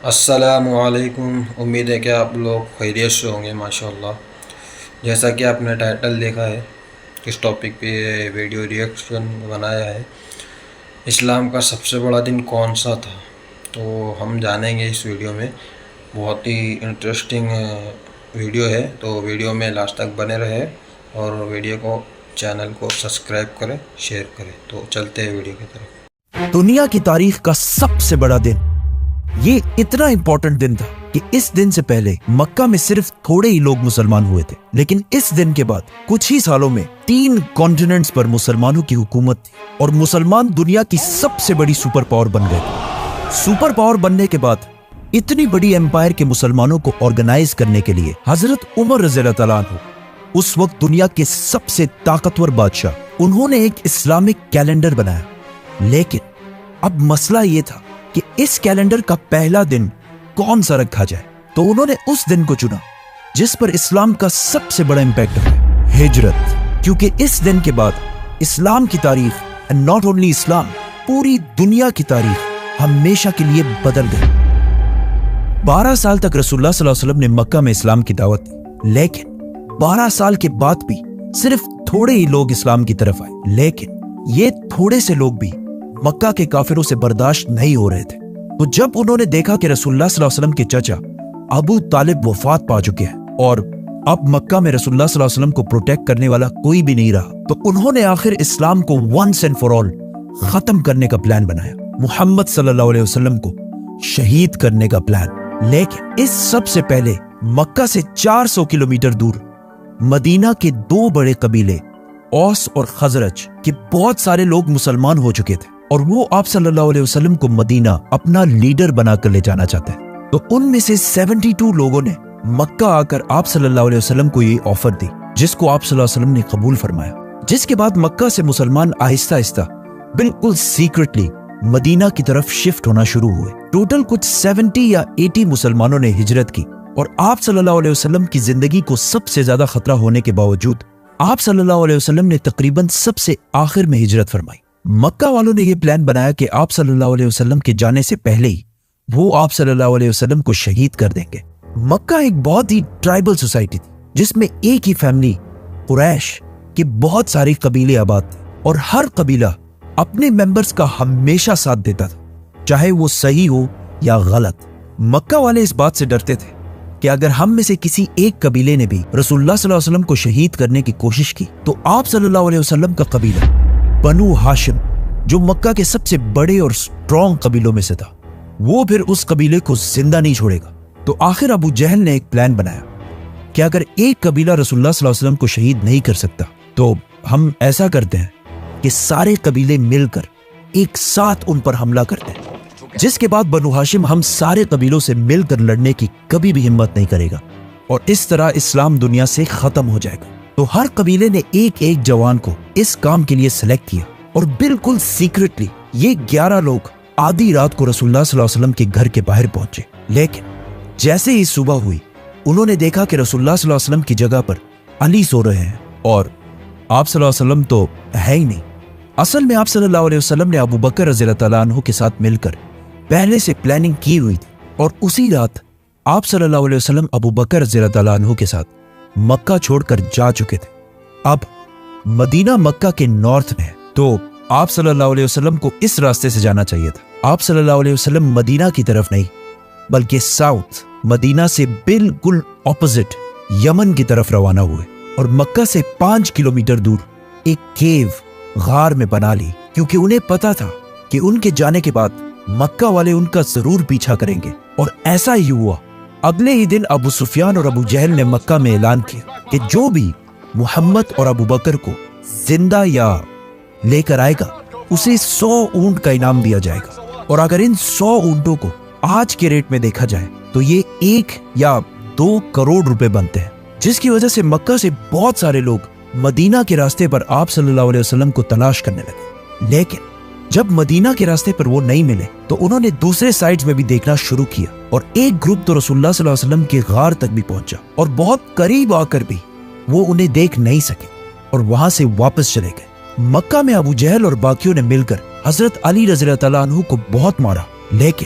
السلام علیکم، امید ہے کہ آپ لوگ خیریت سے ہوں گے ماشاءاللہ۔ جیسا کہ آپ نے ٹائٹل دیکھا ہے، کس ٹاپک پہ یہ ویڈیو ریئیکشن بنایا ہے، اسلام کا سب سے بڑا دن کون سا تھا، تو ہم جانیں گے اس ویڈیو میں۔ بہت ہی انٹرسٹنگ ویڈیو ہے، تو ویڈیو میں لاسٹ تک بنے رہے اور ویڈیو کو چینل کو سبسکرائب کریں، شیئر کریں۔ تو چلتے ہیں ویڈیو کی طرف۔ دنیا کی تاریخ کا سب سے بڑا دن، یہ اتنا امپورٹنٹ دن تھا کہ اس دن سے پہلے مکہ میں صرف تھوڑے ہی لوگ مسلمان ہوئے تھے، لیکن اس دن کے بعد کچھ ہی سالوں میں 3 کانٹیننٹس پر مسلمانوں کی حکومت تھی اور مسلمان دنیا کی سب سے بڑی سپر پاور بن گئے تھے۔ سپر پاور بننے کے بعد اتنی بڑی ایمپائر کے مسلمانوں کو آرگنائز کرنے کے لیے حضرت عمر رضی اللہ تعالیٰ عنہ، اس وقت دنیا کے سب سے طاقتور بادشاہ، انہوں نے ایک اسلامک کیلنڈر بنایا۔ لیکن اب مسئلہ یہ تھا کہ اس کیلنڈر کا پہلا دن کون سا رکھا جائے، تو انہوں نے اس دن کو چنا جس پر اسلام کا سب سے بڑا امپیکٹ ہے، ہجرت۔ کیونکہ اس دن کے بعد اسلام کی تاریخ، and not only اسلام، پوری دنیا کی تاریخ ہمیشہ کے لیے بدل گئی۔ 12 سال تک رسول اللہ صلی اللہ علیہ وسلم نے مکہ میں اسلام کی دعوت دی، لیکن 12 سال کے بعد بھی صرف تھوڑے ہی لوگ اسلام کی طرف آئے، لیکن یہ تھوڑے سے لوگ بھی مکہ کے کافروں سے برداشت نہیں ہو رہے تھے۔ تو جب انہوں نے دیکھا کہ رسول اللہ صلی اللہ علیہ وسلم کے چچا ابو طالب وفات پا چکے ہیں اور اب مکہ میں رسول اللہ صلی اللہ علیہ وسلم کو پروٹیکٹ کرنے والا کوئی بھی نہیں رہا، تو انہوں نے آخر اسلام کو once and for all ختم کرنے کا پلان بنایا، محمد صلی اللہ علیہ وسلم کو شہید کرنے کا پلان۔ لیکن اس سب سے پہلے مکہ سے 400 کلومیٹر دور مدینہ کے 2 بڑے قبیلے اوس اور خزرج کے بہت سارے لوگ مسلمان ہو چکے تھے اور وہ آپ صلی اللہ علیہ وسلم کو مدینہ اپنا لیڈر بنا کر لے جانا چاہتے ہیں۔ تو ان میں سے 72 لوگوں نے مکہ آ کر آپ صلی اللہ علیہ وسلم کو یہ آفر دی، جس کو آپ صلی اللہ علیہ وسلم نے قبول فرمایا۔ جس کے بعد مکہ سے مسلمان آہستہ آہستہ بالکل سیکرٹلی مدینہ کی طرف شفٹ ہونا شروع ہوئے۔ ٹوٹل کچھ 70 یا 80 مسلمانوں نے ہجرت کی اور آپ صلی اللہ علیہ وسلم کی زندگی کو سب سے زیادہ خطرہ ہونے کے باوجود آپ صلی اللہ علیہ وسلم نے تقریباً سب سے آخر میں ہجرت فرمائی۔ مکہ والوں نے یہ پلان بنایا کہ آپ صلی اللہ علیہ وسلم کے جانے سے پہلے ہی وہ آپ صلی اللہ علیہ وسلم کو شہید کر دیں گے۔ مکہ ایک بہت ہی ٹرائبل سوسائٹی تھی، جس میں ایک ہی فیملی قریش کے بہت سارے قبیلے آباد تھے اور ہر قبیلہ اپنے ممبرز کا ہمیشہ ساتھ دیتا تھا، چاہے وہ صحیح ہو یا غلط۔ مکہ والے اس بات سے ڈرتے تھے کہ اگر ہم میں سے کسی ایک قبیلے نے بھی رسول اللہ صلی اللہ علیہ وسلم کو شہید کرنے کی کوشش کی تو آپ صلی اللہ علیہ وسلم کا قبیلہ بنو ہاشم، جو مکہ کے سب سے بڑے اور سٹرونگ قبیلوں میں سے تھا، وہ پھر اس قبیلے کو زندہ نہیں چھوڑے گا۔ تو آخر ابو جہل نے ایک پلان بنایا کہ اگر ایک قبیلہ رسول اللہ صلی اللہ علیہ وسلم کو شہید نہیں کر سکتا تو ہم ایسا کرتے ہیں کہ سارے قبیلے مل کر ایک ساتھ ان پر حملہ کرتے ہیں، جس کے بعد بنو ہاشم ہم سارے قبیلوں سے مل کر لڑنے کی کبھی بھی ہمت نہیں کرے گا اور اس طرح اسلام دنیا سے ختم ہو جائے گا۔ تو ہر قبیلے نے ایک ایک جوان کو اس کام کے لیے سلیکٹ کیا اور بالکل سیکرٹلی یہ 11 لوگ آدھی رات کو رسول اللہ صلی اللہ علیہ وسلم کے گھر کے باہر پہنچے۔ لیکن جیسے ہی صبح ہوئی، انہوں نے دیکھا کہ رسول اللہ صلی اللہ علیہ وسلم کی جگہ پر علی سو رہے ہیں اور آپ صلی اللہ علیہ وسلم تو ہے ہی نہیں۔ اصل میں آپ صلی اللہ علیہ وسلم نے ابو بکر رضی اللہ تعالیٰ عنہ کے ساتھ مل کر پہلے سے پلاننگ کی ہوئی تھی اور اسی رات آپ صلی اللہ علیہ وسلم ابو بکر رضی اللہ تعالیٰ عنہ کے ساتھ مکہ چھوڑ کر جا چکے تھے۔ اب مدینہ مکہ کے نارتھ میں ہے، تو آپ صلی اللہ علیہ وسلم کو اس راستے سے جانا چاہیے تھا۔ آپ صلی اللہ علیہ وسلم مدینہ کی طرف نہیں بلکہ ساؤتھ مدینہ سے بالکل اپوزٹ یمن کی طرف روانہ ہوئے اور مکہ سے 5 کلومیٹر دور ایک کیو غار میں بنا لی، کیونکہ انہیں پتا تھا کہ ان کے جانے کے بعد مکہ والے ان کا ضرور پیچھا کریں گے۔ اور ایسا ہی ہوا۔ اگلے ہی دن ابو سفیان اور ابو جہل نے مکہ میں اعلان کیا کہ جو بھی محمد اور ابو بکر کو زندہ یا لے کر آئے گا اسے 100 اونٹ کا انعام دیا جائے گا، اور اگر ان 100 اونٹوں کو آج کے ریٹ میں دیکھا جائے تو یہ 1 یا 2 کروڑ روپے بنتے ہیں، جس کی وجہ سے مکہ سے بہت سارے لوگ مدینہ کے راستے پر آپ صلی اللہ علیہ وسلم کو تلاش کرنے لگے۔ لیکن جب مدینہ کے راستے پر وہ نہیں ملے تو انہوں نے دوسرے سائڈز میں بھی دیکھنا شروع کیا اور ایک گروپ تو رسول اللہ صلی اللہ علیہ وسلم کے غار تک بھی پہنچا اور بہت قریب آ کر بھی وہ انہیں دیکھ نہیں سکے اور وہاں سے واپس چلے گئے۔ مکہ میں ابو جہل اور باقیوں نے مل کر حضرت علی رضی اللہ تعالیٰ عنہ کو بہت مارا، لیکن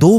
2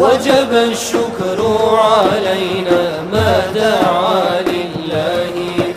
وجب الشكر علينا ما دعا لله